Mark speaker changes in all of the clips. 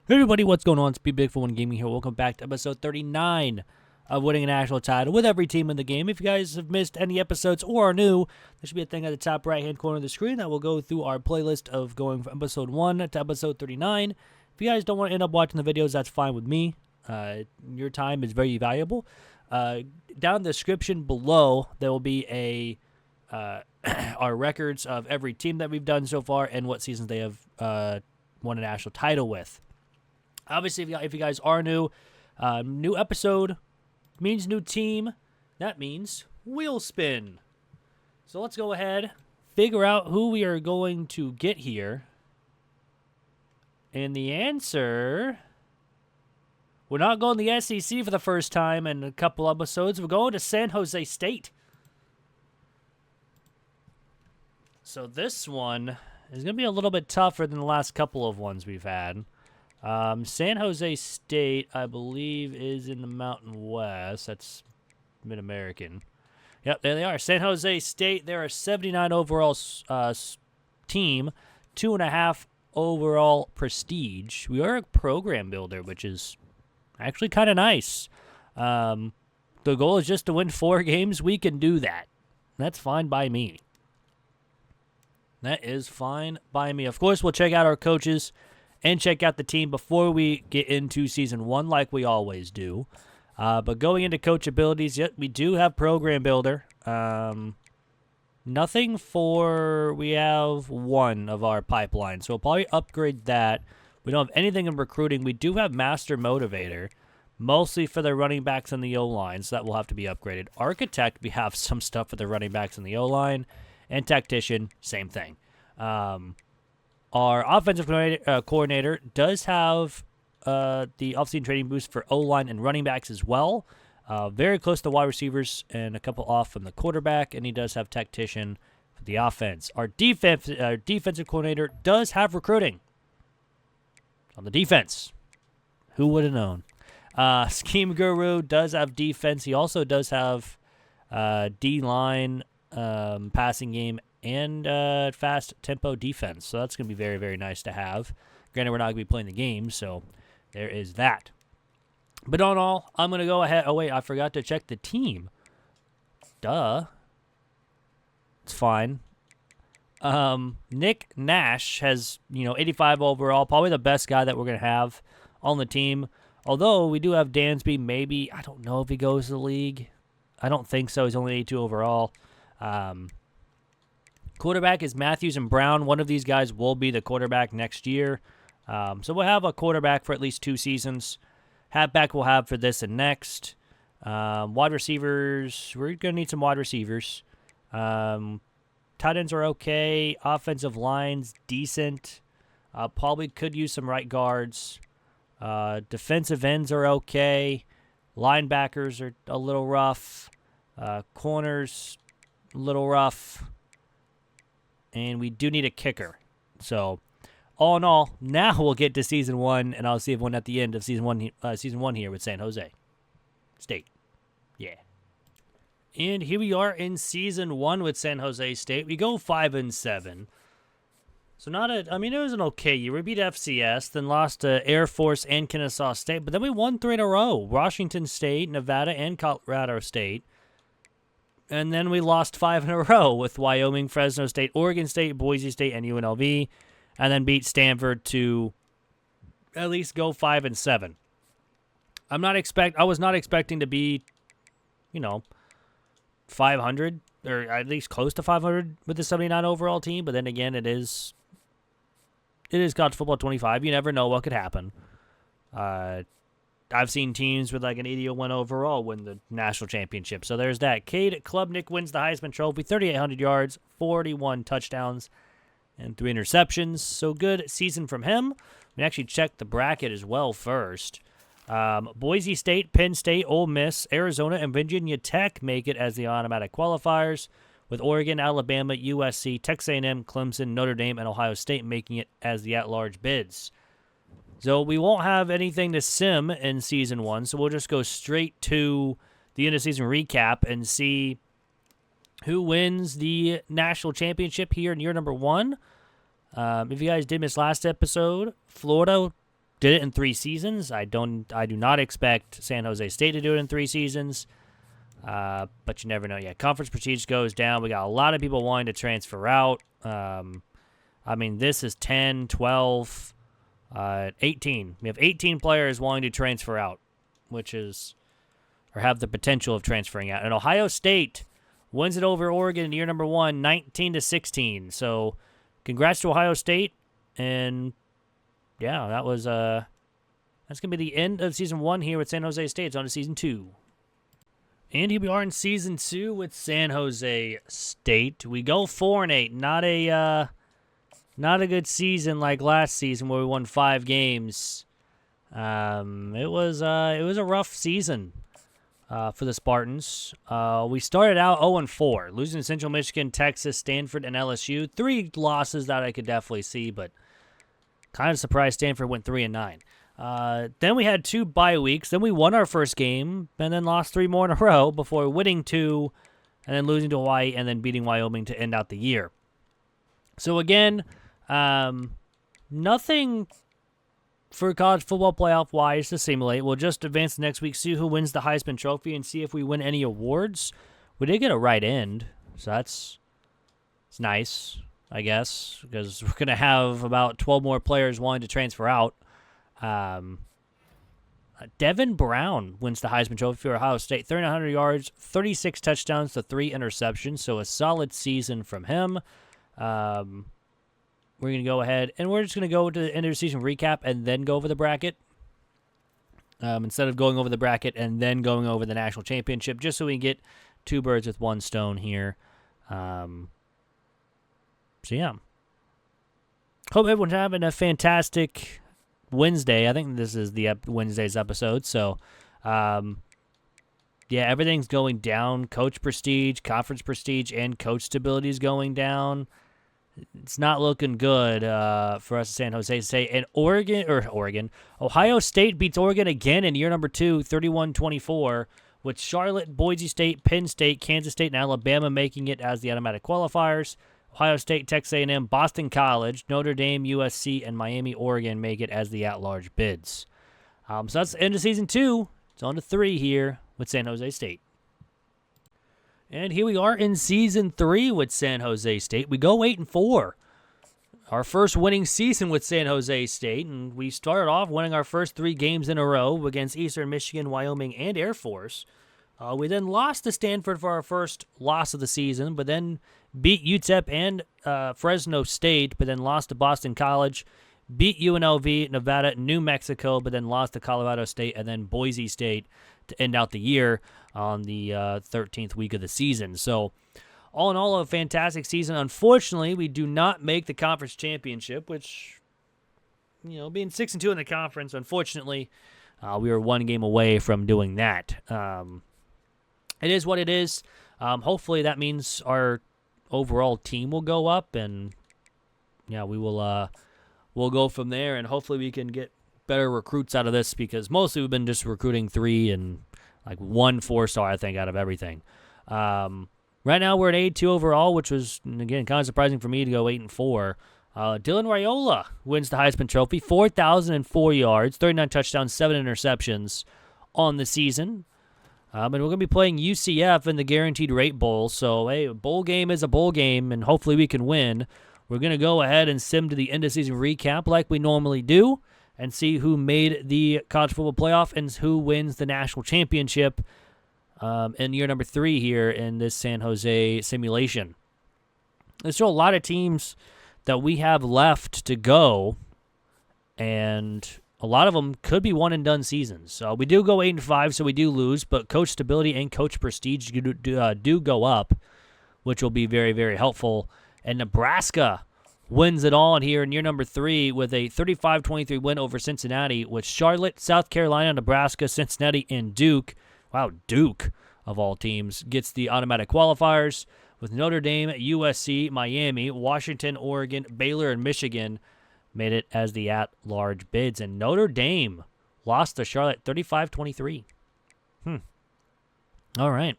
Speaker 1: Hey everybody, what's going on? It's Big for One Gaming here. Welcome back to episode 39 of winning a national title with every team in the game. If you guys have missed any episodes or are new, there should be a thing at the top right-hand corner of the screen that will go through our playlist of going from episode 1 to episode 39. If you guys don't want to end up watching the videos, that's fine with me. Your time is very valuable. Down in the description below, there will be our records of every team that we've done so far and what seasons they have won a national title with. Obviously, if you guys are new, new episode means new team. That means wheel spin. So let's go ahead, figure out who we are going to get here. And the answer, we're not going to the SEC for the first time in a couple episodes. We're going to San Jose State. So this one is going to be a little bit tougher than the last couple of ones we've had. San Jose State, I believe, is in the Mountain West. That's Mid-American. Yep, there they are. San Jose State, they're a 79 overall team, 2.5 overall prestige. We are a program builder, which is actually kind of nice. The goal is just to win 4 games. We can do that. That's fine by me. That is fine by me. Of course, we'll check out our coaches and check out the team before we get into Season 1 like we always do. But going into coach abilities, yet we do have Program Builder. Nothing for, we have 1 of our pipeline, so we'll probably upgrade that. We don't have anything in recruiting. We do have Master Motivator, mostly for the running backs and the O-line, so that will have to be upgraded. Architect, we have some stuff for the running backs and the O-line, and Tactician, same thing. Our offensive coordinator does have the offseason trading boost for O-line and running backs as well. Very close to wide receivers and a couple off from the quarterback, and he does have tactician for the offense. Our defensive coordinator does have recruiting on the defense. Who would have known? Scheme Guru does have defense. He also does have D-line, passing game, and fast tempo defense. So that's going to be very, very nice to have. Granted, we're not going to be playing the game, so there is that. But on all, I'm going to go ahead. Oh, wait, I forgot to check the team. Duh. It's fine. Nick Nash has, 85 overall. Probably the best guy that we're going to have on the team. Although we do have Dansby, maybe. I don't know if he goes to the league. I don't think so. He's only 82 overall. Quarterback is Matthews and Brown. One of these guys will be the quarterback next year. So we'll have a quarterback for at least 2 seasons. Halfback we'll have for this and next. Wide receivers, we're going to need some wide receivers. Tight ends are okay. Offensive line's decent. Probably could use some right guards. Defensive ends are okay. Linebackers are a little rough. Corners, a little rough. And we do need a kicker. So, all in all, now we'll get to Season 1, and I'll see everyone at the end of Season 1 here with San Jose State. Yeah. And here we are in Season 1 with San Jose State. We go 5-7. So it was an okay year. We beat FCS, then lost to Air Force and Kennesaw State, but then we won 3 in a row. Washington State, Nevada, and Colorado State. And then we lost 5 in a row with Wyoming, Fresno State, Oregon State, Boise State, and UNLV. And then beat Stanford to at least go 5-7. I was not expecting to be, 500 or at least close to 500 with the 79 overall team. But then again, it is college football 25. You never know what could happen. I've seen teams with like an 80-1 overall win the national championship. So there's that. Cade Klubnik wins the Heisman Trophy, 3,800 yards, 41 touchdowns, and 3 interceptions. So good season from him. We actually checked the bracket as well first. Boise State, Penn State, Ole Miss, Arizona, and Virginia Tech make it as the automatic qualifiers, with Oregon, Alabama, USC, Texas A&M, Clemson, Notre Dame, and Ohio State making it as the at-large bids. So we won't have anything to sim in Season 1, so we'll just go straight to the end-of-season recap and see who wins the national championship here in year number 1. If you guys did miss last episode, Florida did it in 3 seasons. I do not expect San Jose State to do it in 3 seasons. But you never know. Yeah, conference prestige goes down. We got a lot of people wanting to transfer out. This is 10, 12, 18. We have 18 players wanting to transfer out, or have the potential of transferring out. And Ohio State wins it over Oregon in year number 1, 19-16. So, congrats to Ohio State. And yeah, that's gonna be the end of season 1 here with San Jose State. It's on to season 2. And here we are in season 2 with San Jose State. We go 4-8. Not a good season like last season where we won 5 games. It was a rough season for the Spartans. We started out 0-4, losing to Central Michigan, Texas, Stanford, and LSU. 3 losses that I could definitely see, but kind of surprised Stanford went 3-9. Then we had 2 bye weeks. Then we won our first game and then lost 3 more in a row before winning 2 and then losing to Hawaii and then beating Wyoming to end out the year. So again, nothing for college football playoff-wise to simulate. We'll just advance to next week, see who wins the Heisman Trophy, and see if we win any awards. We did get a right end, so it's nice, I guess, because we're going to have about 12 more players wanting to transfer out. Devin Brown wins the Heisman Trophy for Ohio State. 3,900 yards, 36 touchdowns to 3 interceptions, so a solid season from him. We're going to go ahead, and we're just going to go to the end of the season recap and then go over the bracket. Instead of going over the bracket and then going over the national championship, just so we can get 2 birds with 1 stone here. So, yeah. Hope everyone's having a fantastic Wednesday. I think this is the Wednesday's episode. So, yeah, everything's going down. Coach prestige, conference prestige, and coach stability is going down. It's not looking good for us at San Jose State. And Ohio State beats Oregon again in year number 2, 31-24, with Charlotte, Boise State, Penn State, Kansas State, and Alabama making it as the automatic qualifiers. Ohio State, Texas A&M, Boston College, Notre Dame, USC, and Miami, Oregon make it as the at-large bids. So that's the end of season 2. It's on to 3 here with San Jose State. And here we are in season 3 with San Jose State. We go 8-4. Our first winning season with San Jose State, and we started off winning our first 3 games in a row against Eastern Michigan, Wyoming, and Air Force. We then lost to Stanford for our first loss of the season, but then beat UTEP and Fresno State, but then lost to Boston College, beat UNLV, Nevada, New Mexico, but then lost to Colorado State, and then Boise State to end out the year on the 13th week of the season. So, all in all, a fantastic season. Unfortunately, we do not make the conference championship, which, being 6-2 in the conference, unfortunately, we were 1 game away from doing that. It is what it is. Hopefully, that means our overall team will go up, and yeah, we'll go from there, and hopefully we can get better recruits out of this, because mostly we've been just recruiting 3 and like 1 4-star, I think, out of everything. Right now we're at 8-2 overall, which was, again, kind of surprising for me to go 8-4. Dylan Raiola wins the Heisman Trophy, 4,004 yards, 39 touchdowns, 7 interceptions on the season. And we're going to be playing UCF in the Guaranteed Rate Bowl, so hey, a bowl game is a bowl game, and hopefully we can win. We're going to go ahead and sim to the end-of-season recap like we normally do, and see who made the college football playoff and who wins the national championship in year number 3 here in this San Jose simulation. There's still a lot of teams that we have left to go, and a lot of them could be one-and-done seasons. We do go 8-5, so we do lose, but coach stability and coach prestige do go up, which will be very, very helpful. And Nebraska wins it all here in year number 3 with a 35-23 win over Cincinnati, with Charlotte, South Carolina, Nebraska, Cincinnati, and Duke. Wow, Duke, of all teams, gets the automatic qualifiers, with Notre Dame, USC, Miami, Washington, Oregon, Baylor, and Michigan made it as the at-large bids. And Notre Dame lost to Charlotte 35-23. All right.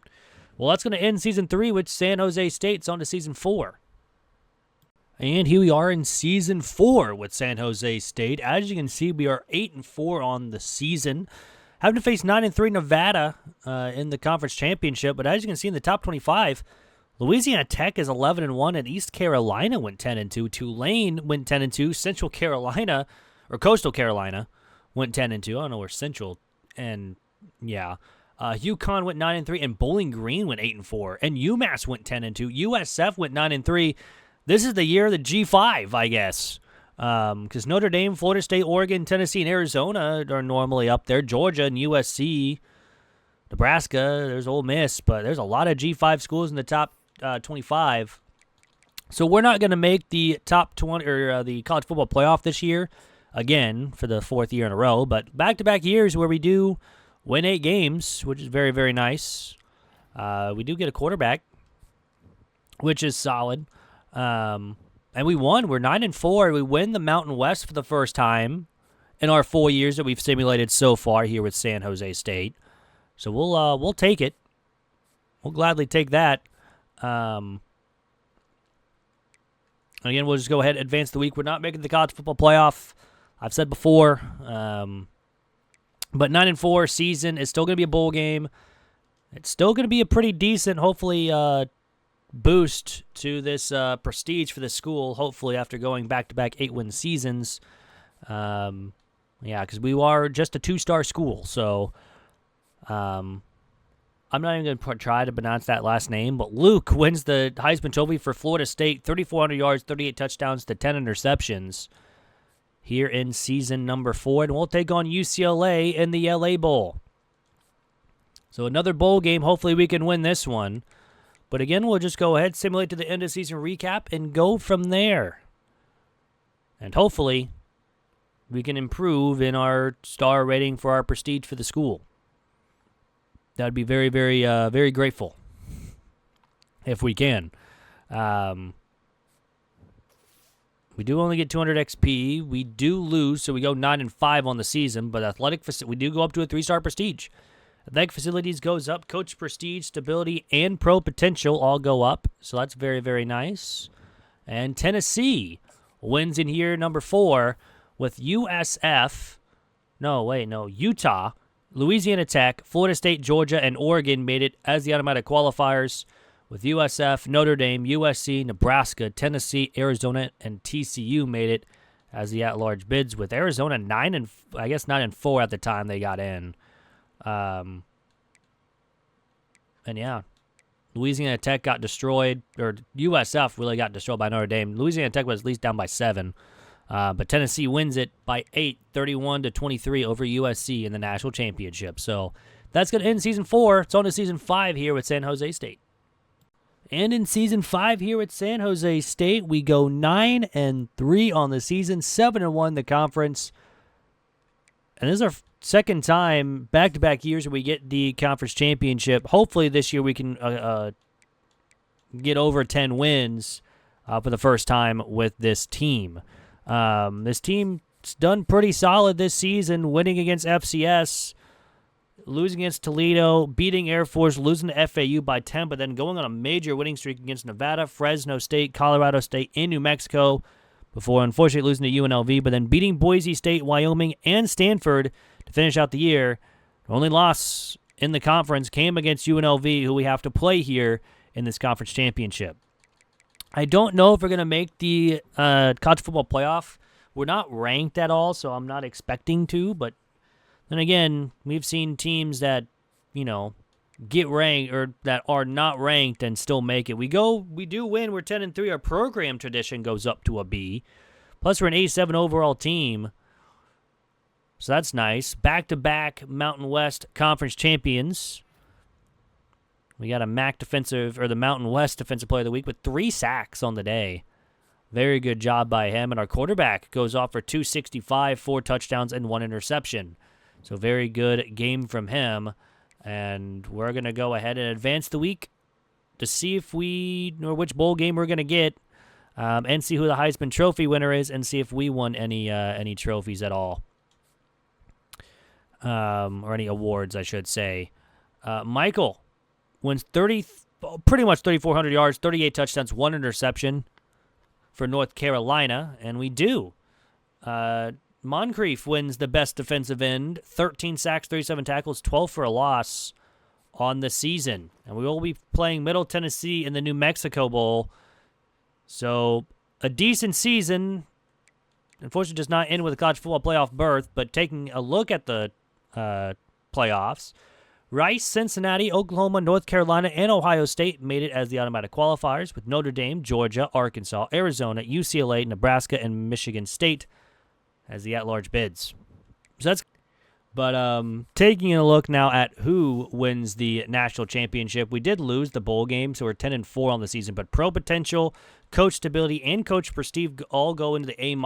Speaker 1: Well, that's going to end Season 3 with San Jose State. It's on to Season 4. And here we are in Season 4 with San Jose State. As you can see, we are 8-4 on the season. Having to face 9-3 Nevada in the conference championship. But as you can see in the top 25, Louisiana Tech is 11-1, and East Carolina went 10-2. Tulane went 10-2. Central Carolina, or Coastal Carolina, went 10-2. I don't know where Central, and yeah. Uconn went 9-3, and Bowling Green went 8-4, and UMass went 10-2. USF went 9-3. This is the year of the G5, I guess, because Notre Dame, Florida State, Oregon, Tennessee, and Arizona are normally up there. Georgia and USC, Nebraska, there's Ole Miss, but there's a lot of G5 schools in the top 25. So we're not going to make the top 20 or the college football playoff this year, again, for the 4th year in a row, but back-to-back years where we do win 8 games, which is very, very nice. We do get a quarterback, which is solid. And we won. We're 9-4. We win the Mountain West for the first time in our 4 years that we've simulated so far here with San Jose State. So we'll take it. We'll gladly take that. Again, we'll just go ahead and advance the week. We're not making the college football playoff. I've said before. But 9-4 season is still going to be a bowl game. It's still going to be a pretty decent, hopefully, boost to this prestige for the school, hopefully, after going back-to-back 8-win seasons. Yeah, because we are just a 2-star school, so I'm not even going to try to pronounce that last name, but Luke wins the Heisman Trophy for Florida State, 3,400 yards, 38 touchdowns to 10 interceptions here in season number 4, and we'll take on UCLA in the LA Bowl. So another bowl game. Hopefully we can win this one. But again, we'll just go ahead, simulate to the end of season recap, and go from there. And hopefully we can improve in our star rating for our prestige for the school. That would be very, very, very grateful if we can. We do only get 200 XP. We do lose, so we go 9-5 on the season. But we do go up to a 3-star prestige. Athletic facilities goes up. Coach prestige, stability, and pro potential all go up. So that's very, very nice. And Tennessee wins in year number 4 with Utah, Louisiana Tech, Florida State, Georgia, and Oregon made it as the automatic qualifiers, with USF, Notre Dame, USC, Nebraska, Tennessee, Arizona, and TCU made it as the at-large bids, with Arizona 9-4 at the time they got in. And yeah, Louisiana Tech got destroyed, or USF really got destroyed by Notre Dame. Louisiana Tech was at least down by 7. But Tennessee wins it by 8, 31-23 over USC in the national championship. So that's going to end season 4. It's on to season 5 here with San Jose State. And in season 5 here at San Jose State, we go 9-3 on the season, 7-1 the conference. And this is our second time, back-to-back years, where we get the conference championship. Hopefully this year we can get over 10 wins for the first time with this team. This team's done pretty solid this season, winning against FCS, losing against Toledo, beating Air Force, losing to FAU by 10, but then going on a major winning streak against Nevada, Fresno State, Colorado State, and New Mexico, before unfortunately losing to UNLV, but then beating Boise State, Wyoming, and Stanford to finish out the year. The only loss in the conference came against UNLV, who we have to play here in this conference championship. I don't know if we're going to make the college football playoff. We're not ranked at all, so I'm not expecting to, but then again, we've seen teams that, get ranked or that are not ranked and still make it. We do win. We're 10-3. Our program tradition goes up to a B. Plus, we're an 87 overall team. So that's nice. Back-to-back Mountain West Conference champions. We got a the Mountain West Defensive Player of the Week with 3 sacks on the day. Very good job by him. And our quarterback goes off for 265, 4 touchdowns, and 1 interception. So very good game from him. And we're going to go ahead and advance the week to see which bowl game we're going to get, and see who the Heisman Trophy winner is, and see if we won any trophies at all. Or any awards, I should say. Michael wins pretty much 3,400 yards, 38 touchdowns, 1 interception. for North Carolina, and we do. Moncrief wins the best defensive end, 13 sacks, 37 tackles, 12 for a loss on the season. And we will be playing Middle Tennessee in the New Mexico Bowl. So a decent season. Unfortunately, does not end with a college football playoff berth, but taking a look at the playoffs, Rice, Cincinnati, Oklahoma, North Carolina, and Ohio State made it as the automatic qualifiers, with Notre Dame, Georgia, Arkansas, Arizona, UCLA, Nebraska, and Michigan State as the at-large bids. So that's. But taking a look now at who wins the national championship, we did lose the bowl game, so we're 10-4 on the season. But pro potential, coach stability, and coach prestige all go into the A-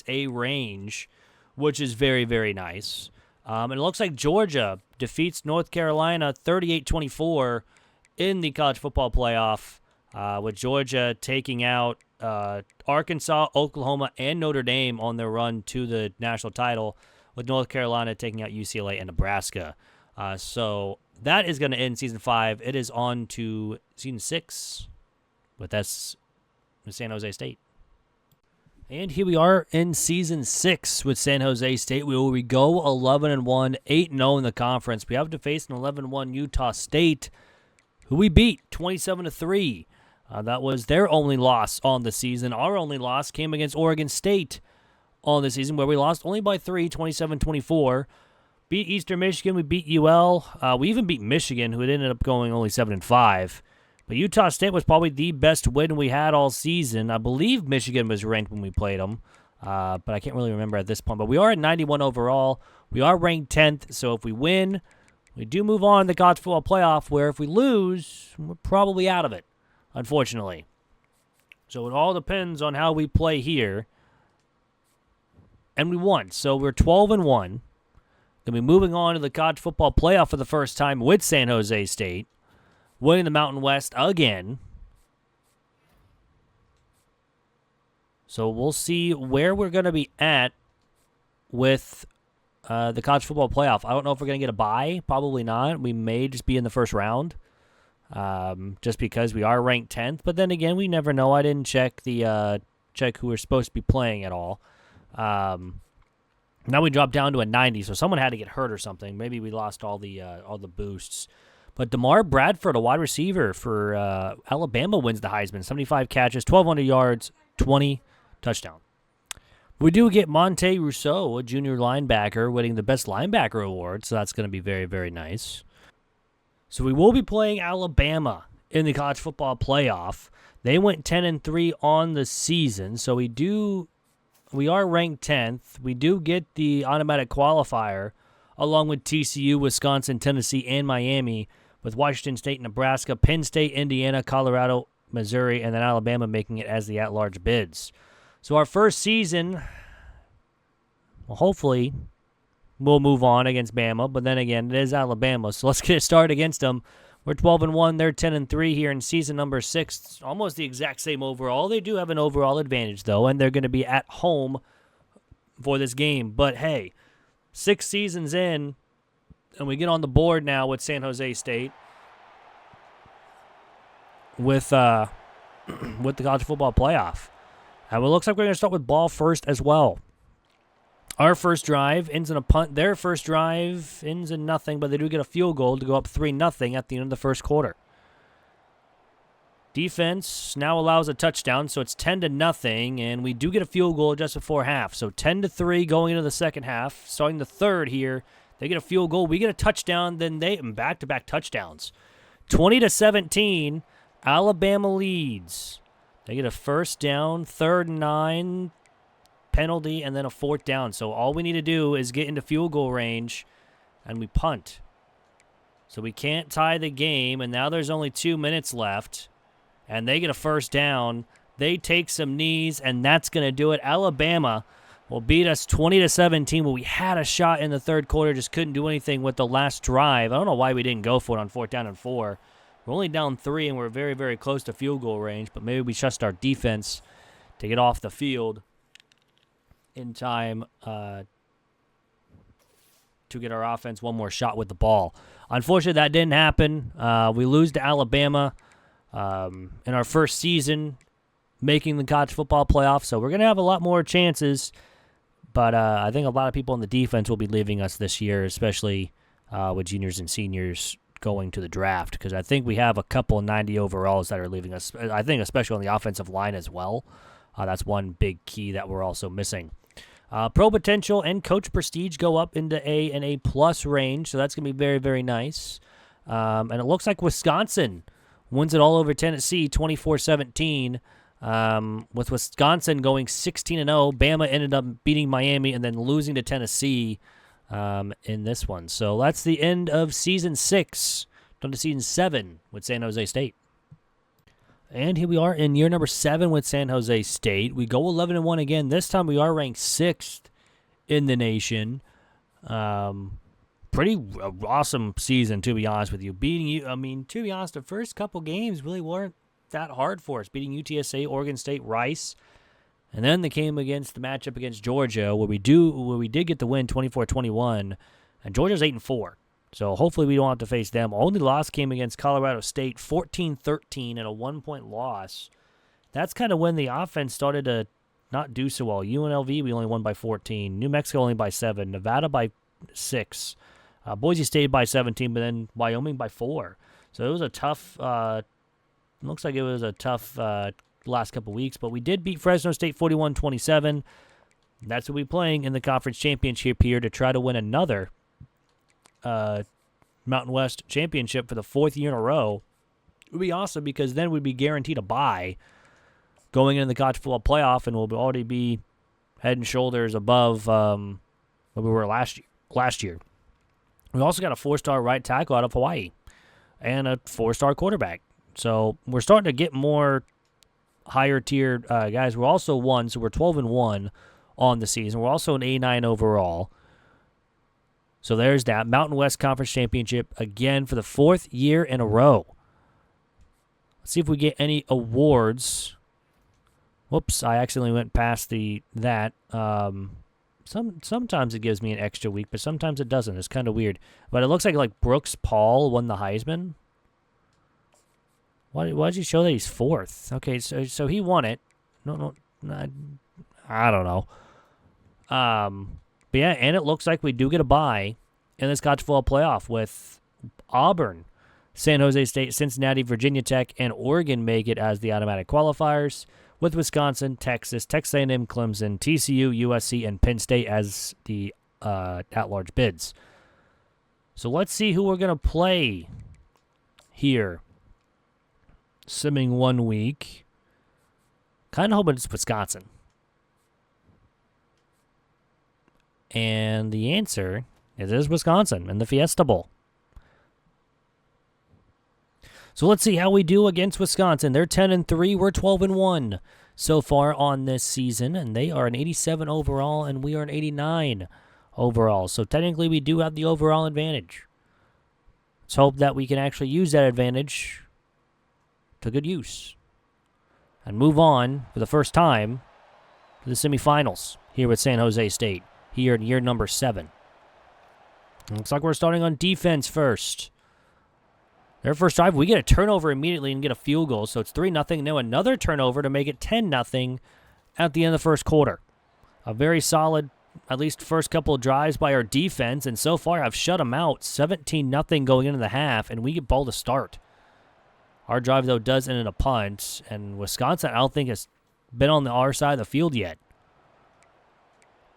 Speaker 1: A range, which is very, very nice. And it looks like Georgia defeats North Carolina 38-24 in the college football playoff, with Georgia taking out Arkansas, Oklahoma, and Notre Dame on their run to the national title, with North Carolina taking out UCLA and Nebraska. So that is going to end Season 5. It is on to Season 6, but that's San Jose State. And here we are in Season 6 with San Jose State. We go 11-1, 8-0 in the conference. We have to face an 11-1 Utah State, who we beat 27-3. That was their only loss on the season. Our only loss came against Oregon State on the season, where we lost only by 3, 27-24. Beat Eastern Michigan. We beat UL. We even beat Michigan, who had ended up going only 7-5. But Utah State was probably the best win we had all season. I believe Michigan was ranked when we played them, but I can't really remember at this point. But we are at 91 overall. We are ranked 10th, so if we win, we do move on to the college football playoff, where if we lose, we're probably out of it, unfortunately. So it all depends on how we play here. And we won, so we're 12-1. Going to be moving on to the college football playoff for the first time with San Jose State, winning the Mountain West again. So we'll see where we're going to be at with the college football playoff. I don't know if we're going to get a bye. Probably not. We may just be in the first round, just because we are ranked 10th. But then again, we never know. I didn't check who we're supposed to be playing at all. Now we dropped down to a 90, so someone had to get hurt or something. Maybe we lost all the boosts. But DeMar Bradford, a wide receiver for Alabama, wins the Heisman. 75 catches, 1,200 yards, 20 touchdown. We do get Monte Rousseau, a junior linebacker, winning the Best Linebacker Award, so that's going to be very, very nice. So we will be playing Alabama in the college football playoff. They went 10-3 on the season, so we are ranked 10th. We do get the automatic qualifier, along with TCU, Wisconsin, Tennessee, and Miami, with Washington State, Nebraska, Penn State, Indiana, Colorado, Missouri, and then Alabama making it as the at-large bids. So our first season, well, hopefully, we'll move on against Bama, but then again, it is Alabama, so let's get it started against them. We're 12-1, they're 10-3 here in season number 6. Almost the exact same overall. They do have an overall advantage, though, and they're going to be at home for this game. But hey, 6 seasons in, and we get on the board now with San Jose State with the college football playoff. And it looks like we're going to start with ball first as well. Our first drive ends in a punt. Their first drive ends in nothing, but they do get a field goal to go up 3-0 at the end of the first quarter. Defense now allows a touchdown, so it's 10-0, and we do get a field goal just before half. So 10-3 going into the second half. Starting the third here, they get a field goal. We get a touchdown, then they back-to-back touchdowns. 20-17, Alabama leads. They get a first down, 3rd and 9, penalty, and then a 4th down. So all we need to do is get into field goal range, and we punt. So we can't tie the game, and now there's only 2 minutes left, and they get a first down. They take some knees, and that's going to do it. Alabama will beat us 20-17, but we had a shot in the third quarter, just couldn't do anything with the last drive. I don't know why we didn't go for it on 4th down and 4. We're only down 3, and we're very, very close to field goal range, but maybe we trust our defense to get off the field in time to get our offense one more shot with the ball. Unfortunately, that didn't happen. We lose to Alabama in our first season making the college football playoff. So we're going to have a lot more chances. But I think a lot of people on the defense will be leaving us this year, especially with juniors and seniors going to the draft, because I think we have a couple 90 overalls that are leaving us. I think especially on the offensive line as well. That's one big key that we're also missing. Pro potential and coach prestige go up into A and A+ range, so that's going to be very, very nice. And it looks like Wisconsin wins it all over Tennessee 24-17. With Wisconsin going 16-0, Bama ended up beating Miami and then losing to Tennessee in this one. So that's the end of Season 6. Down to Season 7 with San Jose State. And here we are in year number 7 with San Jose State. We go 11-1 again. This time we are ranked 6th in the nation. Pretty awesome season, to be honest with you. Beating you, to be honest, the first couple games really weren't that hard for us. Beating UTSA, Oregon State, Rice. And then they came against the matchup against Georgia, where we did get the win 24-21, and Georgia's 8-4. So hopefully we don't have to face them. Only loss came against Colorado State, 14-13, and a 1-point loss. That's kind of when the offense started to not do so well. UNLV, we only won by 14. New Mexico only by 7. Nevada by 6. Boise State by 17, but then Wyoming by 4. So it was a tough, looks like it was a tough last couple weeks, but we did beat Fresno State 41-27. That's what we're playing in the conference championship here to try to win another Mountain West championship for the 4th year in a row. It would be awesome because then we'd be guaranteed a bye going into the college football playoff, and we'll already be head and shoulders above where we were last year. We also got a 4-star right tackle out of Hawaii and a 4-star quarterback. So we're starting to get more higher-tiered guys. We're also 1, so we're 12-1 on the season. We're also an A9 overall. So there's that. Mountain West Conference Championship again for the 4th year in a row. Let's see if we get any awards. Whoops, I accidentally went past that. Sometimes it gives me an extra week, but sometimes it doesn't. It's kind of weird. But it looks like Brooks Paul won the Heisman. Why did you show that he's 4th? Okay, so he won it. No, I don't know. But yeah, and it looks like we do get a bye in this college football playoff with Auburn, San Jose State, Cincinnati, Virginia Tech, and Oregon make it as the automatic qualifiers, with Wisconsin, Texas, Texas A&M, Clemson, TCU, USC, and Penn State as the at-large bids. So let's see who we're going to play here. Simming 1 week. Kind of hoping it's Wisconsin. And the answer is Wisconsin in the Fiesta Bowl. So let's see how we do against Wisconsin. They're 10-3. We're 12-1 so far on this season, and they are an 87 overall, and we are an 89 overall. So technically, we do have the overall advantage. Let's hope that we can actually use that advantage to good use and move on for the first time to the semifinals here with San Jose State here in year number 7. Looks like we're starting on defense first. Their first drive, we get a turnover immediately and get a field goal, so it's 3-0. Now another turnover to make it 10-0 at the end of the first quarter. A very solid, at least first couple of drives by our defense, and so far I've shut them out 17-0 going into the half, and we get ball to start. Our drive, though, does end in a punt, and Wisconsin, I don't think, has been on our side of the field yet.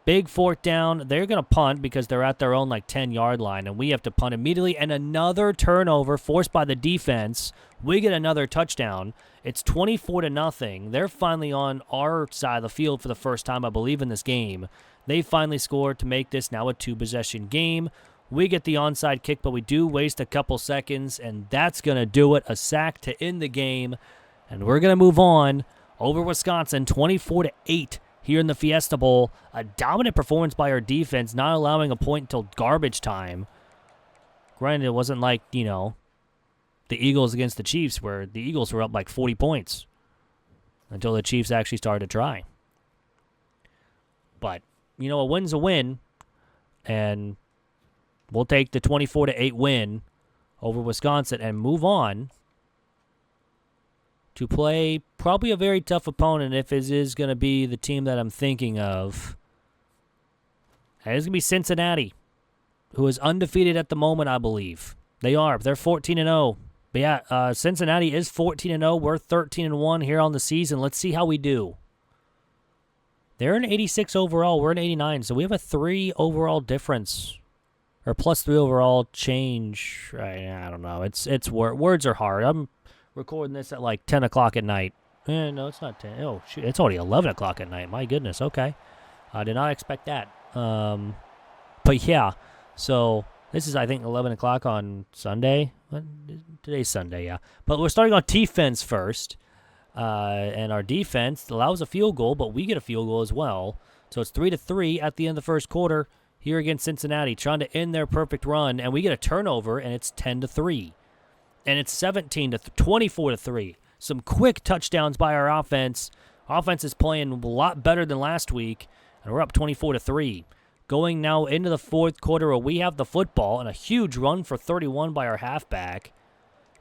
Speaker 1: Big 4th down. They're going to punt because they're at their own 10-yard line, and we have to punt immediately. And another turnover forced by the defense. We get another touchdown. It's 24-0. They're finally on our side of the field for the first time, I believe, in this game. They finally scored to make this now a 2-possession game. We get the onside kick, but we do waste a couple seconds, and that's going to do it. A sack to end the game, and we're going to move on over Wisconsin, 24-8. Here in the Fiesta Bowl, a dominant performance by our defense, not allowing a point until garbage time. Granted, it wasn't like, the Eagles against the Chiefs, where the Eagles were up 40 points until the Chiefs actually started to try. But, a win's a win, and we'll take the 24-8 win over Wisconsin and move on to play probably a very tough opponent if it is going to be the team that I'm thinking of. And it's going to be Cincinnati, who is undefeated at the moment, I believe. They are. They're 14-0. But yeah, Cincinnati is 14-0. We're 13-1 here on the season. Let's see how we do. They're an 86 overall. We're an 89. So we have a 3 overall difference. Or plus 3 overall change. I don't know. Words are hard. I'm recording this at like 10 o'clock at night. No, it's not 10. Oh, shoot. It's already 11 o'clock at night. My goodness. Okay. I did not expect that. But yeah. So this is, I think, 11 o'clock on Sunday. Today's Sunday, yeah. But we're starting on defense first. And our defense allows a field goal, but we get a field goal as well. So it's 3-3 at the end of the first quarter here against Cincinnati, trying to end their perfect run. And we get a turnover, and it's 10-3. And it's 24-3. Some quick touchdowns by our offense. Offense is playing a lot better than last week, and we're up 24-3. Going now into the fourth quarter where we have the football and a huge run for 31 by our halfback.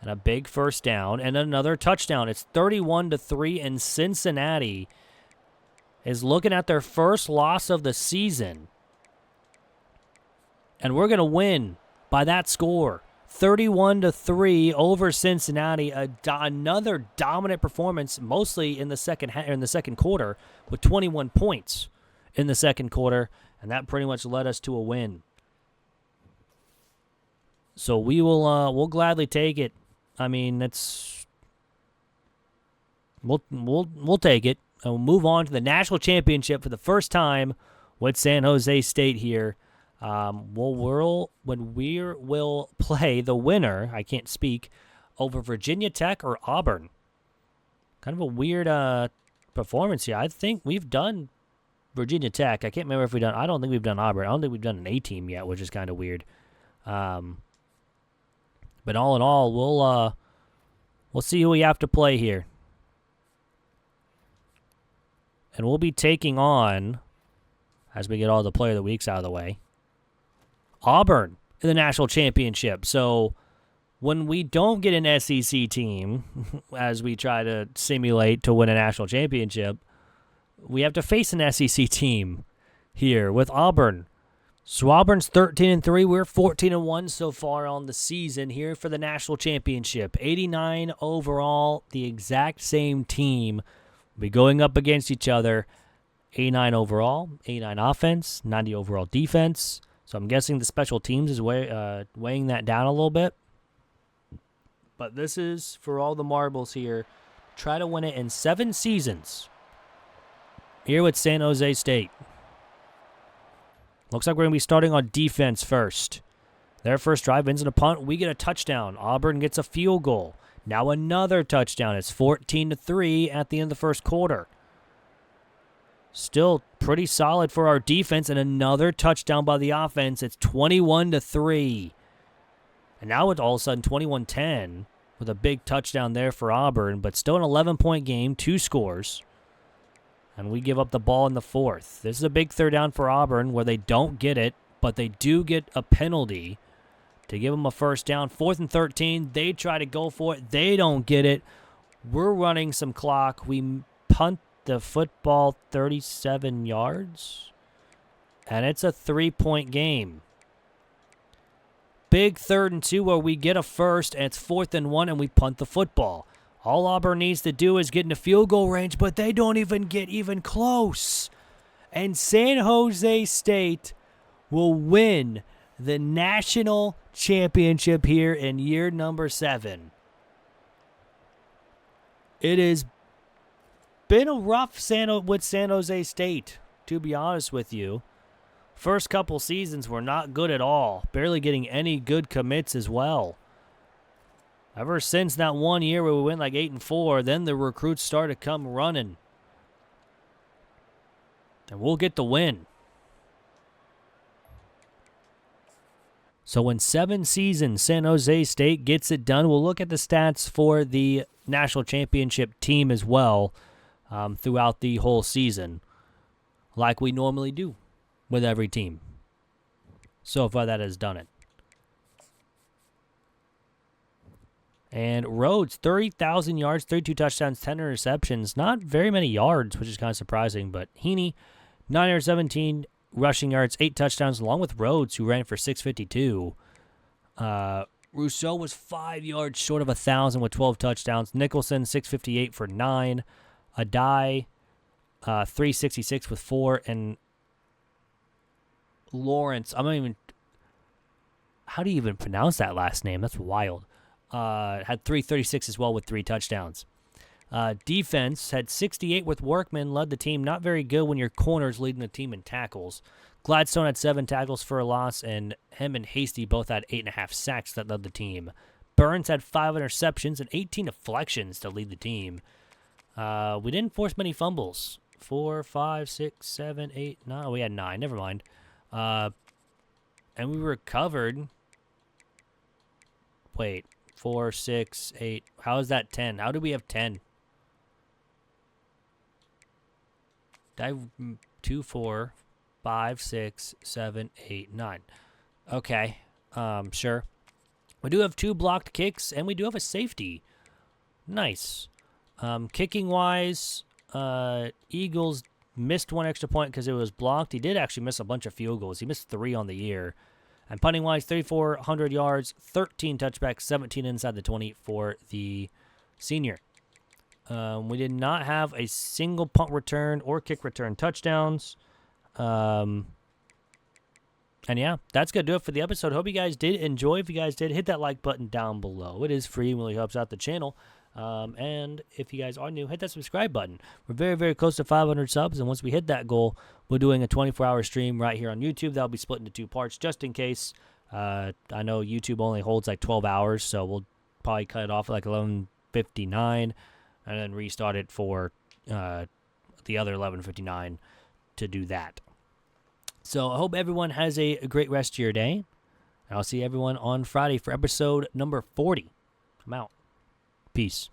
Speaker 1: And a big first down and another touchdown. It's 31-3, and Cincinnati is looking at their first loss of the season. And we're going to win by that score. 31-3 over Cincinnati. Another dominant performance, mostly in the second quarter, with 21 points in the second quarter, and that pretty much led us to a win. So we'll gladly take it. I mean, we'll take it, and we'll move on to the national championship for the first time with San Jose State here. We'll play the winner, I can't speak, over Virginia Tech or Auburn. Kind of a weird performance here. I think we've done Virginia Tech. I can't remember if I don't think we've done Auburn. I don't think we've done an A-team yet, which is kind of weird. But all in all, we'll see who we have to play here. And we'll be taking on, as we get all the player of the weeks out of the way, Auburn in the national championship. So when we don't get an SEC team, as we try to simulate to win a national championship, we have to face an SEC team here with Auburn. So Auburn's 13-3. We're 14-1 so far on the season here for the national championship. 89 overall, the exact same team. We'll be going up against each other. 89 overall, 89 offense, 90 overall defense. So I'm guessing the special teams is weighing that down a little bit. But this is for all the marbles here. Try to win it in 7 seasons here with San Jose State. Looks like we're going to be starting on defense first. Their first drive ends in a punt. We get a touchdown. Auburn gets a field goal. Now another touchdown. It's 14-3 at the end of the first quarter. Still pretty solid for our defense, and another touchdown by the offense. It's 21-3. And now it's all of a sudden 21-10 with a big touchdown there for Auburn, but still an 11-point game, 2 scores. And we give up the ball in the fourth. This is a big third down for Auburn where they don't get it, but they do get a penalty to give them a first down. 4th and 13. They try to go for it. They don't get it. We're running some clock. We punt the football 37 yards. And it's a 3-point game. Big 3rd and 2 where we get a first, and it's 4th and 1, and we punt the football. All Auburn needs to do is get into field goal range, but they don't even get even close. And San Jose State will win the national championship here in year number 7. It has been a rough with San Jose State, to be honest with you. First couple seasons were not good at all, barely getting any good commits as well. Ever since that one year where we went like 8-4, then the recruits started to come running. And we'll get the win. So in 7 seasons, San Jose State gets it done. We'll look at the stats for the national championship team as well throughout the whole season, like we normally do with every team. So far that has done it. And Rhodes, 30,000 yards, 32 touchdowns, 10 interceptions. Not very many yards, which is kind of surprising. But Heaney, 917 rushing yards, 8 touchdowns, along with Rhodes, who ran for 652. Rousseau was 5 yards short of 1,000 with 12 touchdowns. Nicholson, 658 for 9. Adai, 366 with 4. And Lawrence, how do you even pronounce that last name? That's wild. Had 336 as well with 3 touchdowns. Defense had 68 with Workman, led the team. Not very good when your corner's leading the team in tackles. Gladstone had 7 tackles for a loss, and him and Hasty both had 8.5 sacks that led the team. Burns had 5 interceptions and 18 deflections to lead the team. We didn't force many fumbles. 4, 5, 6, 7, 8, 9. We had 9. Never mind. And we recovered. Wait. 4, 6, 8. How is that 10? How do we have 10? 2, 4, 5, 6, 7, 8, 9. Okay. Sure. We do have 2 blocked kicks, and we do have a safety. Nice. Kicking-wise, Eagles missed 1 extra point because it was blocked. He did actually miss a bunch of field goals. He missed 3 on the year. And punting-wise, 3,400 yards, 13 touchbacks, 17 inside the 20 for the senior. We did not have a single punt return or kick return touchdowns. And yeah, that's going to do it for the episode. Hope you guys did enjoy. If you guys did, hit that like button down below. It is free and really helps out the channel. And if you guys are new, hit that subscribe button. We're very, very close to 500 subs, and once we hit that goal, we're doing a 24-hour stream right here on YouTube. That'll be split into 2 parts just in case. I know YouTube only holds like 12 hours, so we'll probably cut it off at like 11:59 and then restart it for the other 11:59 to do that. So I hope everyone has a great rest of your day, and I'll see everyone on Friday for episode number 40. I'm out. Peace.